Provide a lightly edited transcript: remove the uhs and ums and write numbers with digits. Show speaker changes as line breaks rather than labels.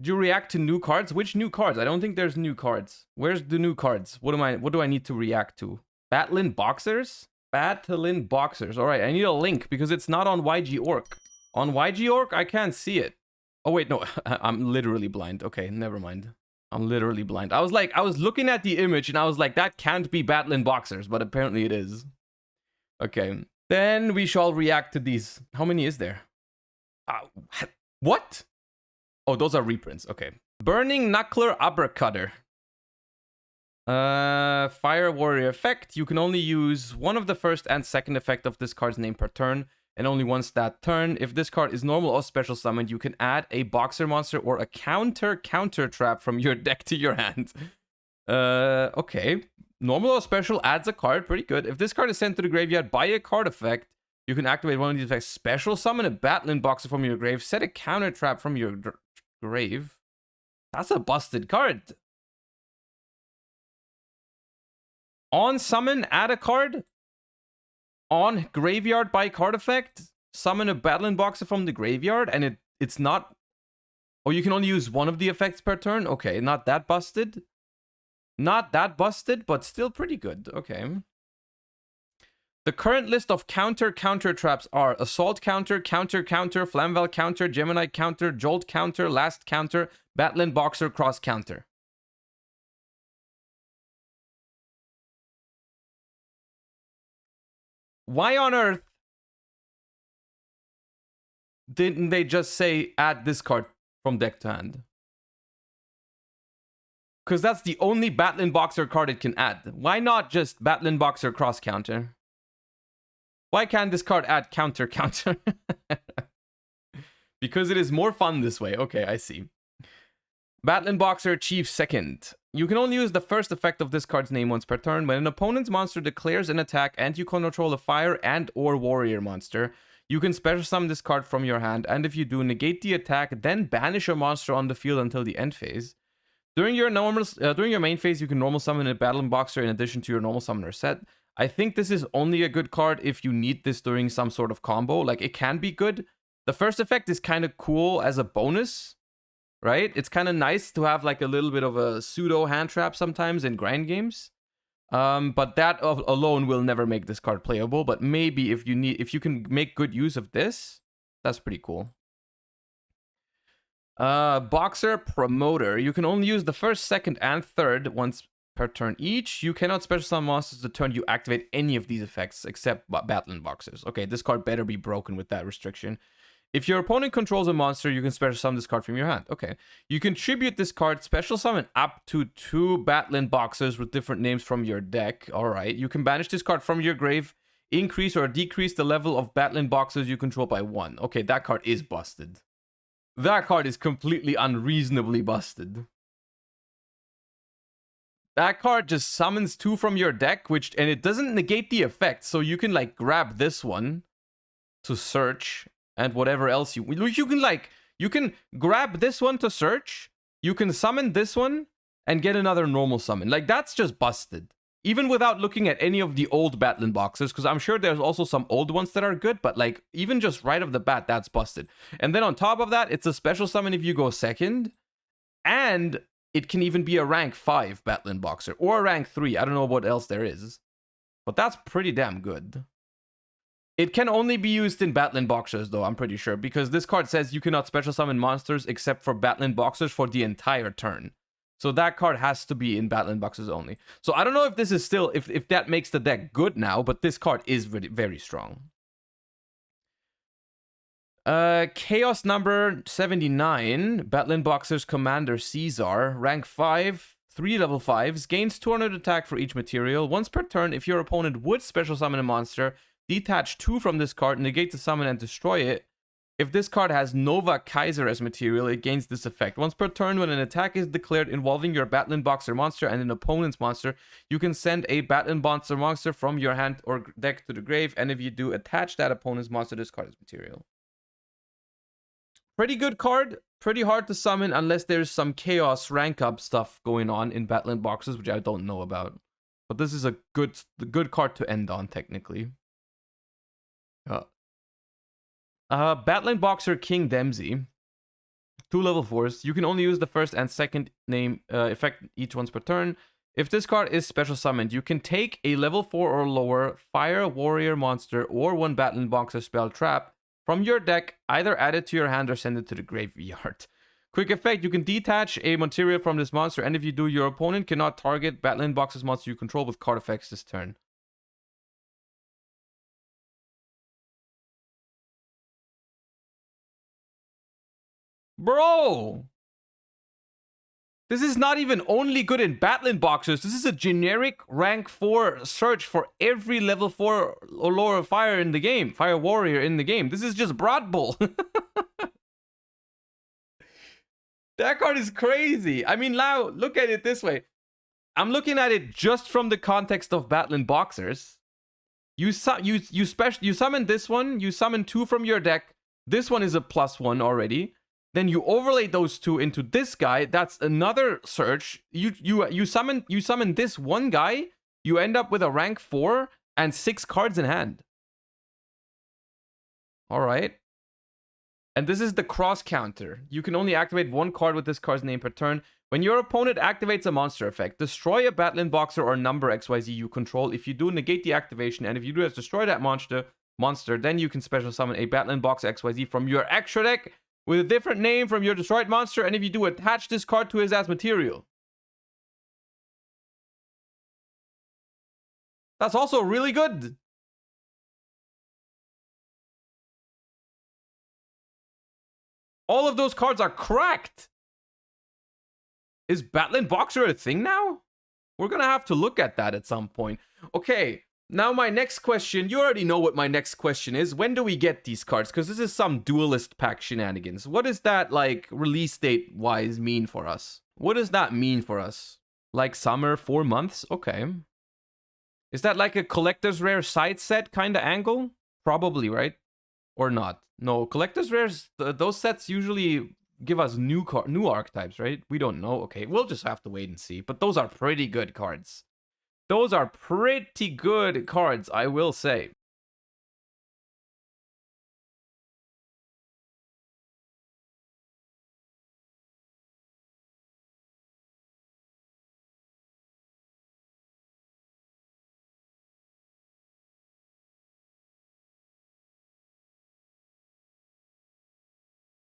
Do you react to new cards? Which new cards? I don't think there's new cards. Where's the new cards? What do I need to react to? Battlin Boxers? Battlin Boxers. All right, I need a link because it's not on Yugioh. On Yugioh, I can't see it. Oh wait, no, I'm literally blind. Okay, never mind. I'm literally blind. I was looking at the image and I was like, that can't be Battlin Boxers, but apparently it is. Okay, then we shall react to these. How many is there? What? Oh, those are reprints. Okay. Burning Knuckler Uppercutter. Fire Warrior effect. You can only use one of the first and second effect of this card's name per turn, and only once that turn. If this card is normal or special summoned, you can add a boxer monster or a counter trap from your deck to your hand. Okay. Normal or special adds a card. Pretty good. If this card is sent to the graveyard by a card effect, you can activate one of these effects. Special summon a Battlin boxer from your grave. Set a counter trap from your grave. That's a busted card. On summon, add a card. On graveyard by card effect, summon a Battlin boxer from the graveyard, and it's not... Oh, you can only use one of the effects per turn? Okay, not that busted. Not that busted, but still pretty good. Okay. The current list of counter traps are Assault counter, Flamvel counter, Gemini counter, Jolt counter, Last counter, Battlin boxer, Cross counter. Why on earth didn't they just say add this card from deck to hand? Because that's the only Battlin boxer card it can add. Why not just Battlin boxer cross counter? Why can't this card add counter? Because it is more fun this way. Okay, I see. Battlin boxer Chief second. You can only use the first effect of this card's name once per turn. When an opponent's monster declares an attack and you control a fire and or warrior monster, you can special summon this card from your hand, and if you do, negate the attack, then banish a monster on the field until the end phase. During your main phase, you can normal summon a Battlin boxer in addition to your normal summoner set. I think this is only a good card if you need this during some sort of combo. Like, it can be good. The first effect is kind of cool as a bonus, right? It's kind of nice to have like a little bit of a pseudo hand trap sometimes in grind games. But that alone will never make this card playable. But maybe if you can make good use of this, that's pretty cool. Boxer Promoter. You can only use the first, second, and third once per turn each. You cannot special summon monsters the turn you activate any of these effects except Battlin boxers. Okay, this card better be broken with that restriction. If your opponent controls a monster, you can special summon this card from your hand. Okay. You can tribute this card, special summon up to 2 Battlin boxers with different names from your deck. Alright. You can banish this card from your grave, increase or decrease the level of Battlin boxers you control by 1. Okay, that card is busted. That card is completely unreasonably busted. That card just summons 2 from your deck, and it doesn't negate the effect, so you can like grab this one to search and whatever else you can grab this one to search, you can summon this one and get another normal summon. Like, that's just busted. Even without looking at any of the old Battlin boxes, because I'm sure there's also some old ones that are good, but like, even just right off the bat, that's busted. And then on top of that, it's a special summon if you go second, and it can even be a rank 5 Battlin boxer, or a rank 3, I don't know what else there is. But that's pretty damn good. It can only be used in Battlin boxers though, I'm pretty sure, because this card says you cannot special summon monsters except for Battlin boxers for the entire turn. So that card has to be in Battlin boxes only. So I don't know if this is still, if that makes the deck good now, but this card is very, very strong. Chaos number 79, Battlin boxers Commander Caesar, rank 5, 3 level 5s, gains 200 attack for each material. Once per turn, if your opponent would special summon a monster, detach 2 from this card, negate the summon and destroy it. If this card has Nova Kaiser as material, it gains this effect. Once per turn, when an attack is declared involving your Battlin boxer monster and an opponent's monster, you can send a Battlin boxer monster from your hand or deck to the grave, and if you do, attach that opponent's monster to this card as material. Pretty good card. Pretty hard to summon unless there's some chaos rank up stuff going on in Battlin boxes, which I don't know about. But this is a good card to end on, technically. Battlin boxer King Dempsey. 2 level 4s. You can only use the first and second name effect each once per turn. If this card is special summoned, you can take a level 4 or lower fire warrior monster or 1 Battlin boxer spell trap from your deck, either add it to your hand or send it to the graveyard. Quick effect, you can detach a material from this monster, and if you do, your opponent cannot target Battlin boxes monster you control with card effects this turn. Bro! This is not even only good in Battlin boxers. This is a generic rank 4 search for every level 4 or lower fire in the game. Fire warrior in the game. This is just Broad Bull. That card is crazy. I mean, now, look at it this way. I'm looking at it just from the context of Battlin boxers. You summon this one. You summon 2 from your deck. This one is a +1 already. Then you overlay those 2 into this guy. That's another search. You summon this one guy. You end up with a rank 4 and 6 cards in hand. All right. And this is the cross counter. You can only activate 1 card with this card's name per turn. When your opponent activates a monster effect, destroy a Battlin boxer or number XYZ you control. If you do, negate the activation. And if you do, destroy that monster, then you can special summon a Battlin boxer XYZ from your extra deck with a different name from your destroyed monster. And if you do, attach this card to his as material. That's also really good. All of those cards are cracked. Is Battlin boxer a thing now? We're gonna have to look at that at some point. Okay, now my next question. You already know what my next question is. When do we get these cards? Because this is some duelist pack shenanigans. What does that, like, release date wise mean for us? What does that mean for us? Like summer, 4 months? Okay. Is that like a collector's rare side set kind of angle? Probably, right? Or not? No, collector's rares, those sets usually give us new archetypes, right? We don't know. Okay, we'll just have to wait and see. But those are pretty good cards. Those are pretty good cards, I will say.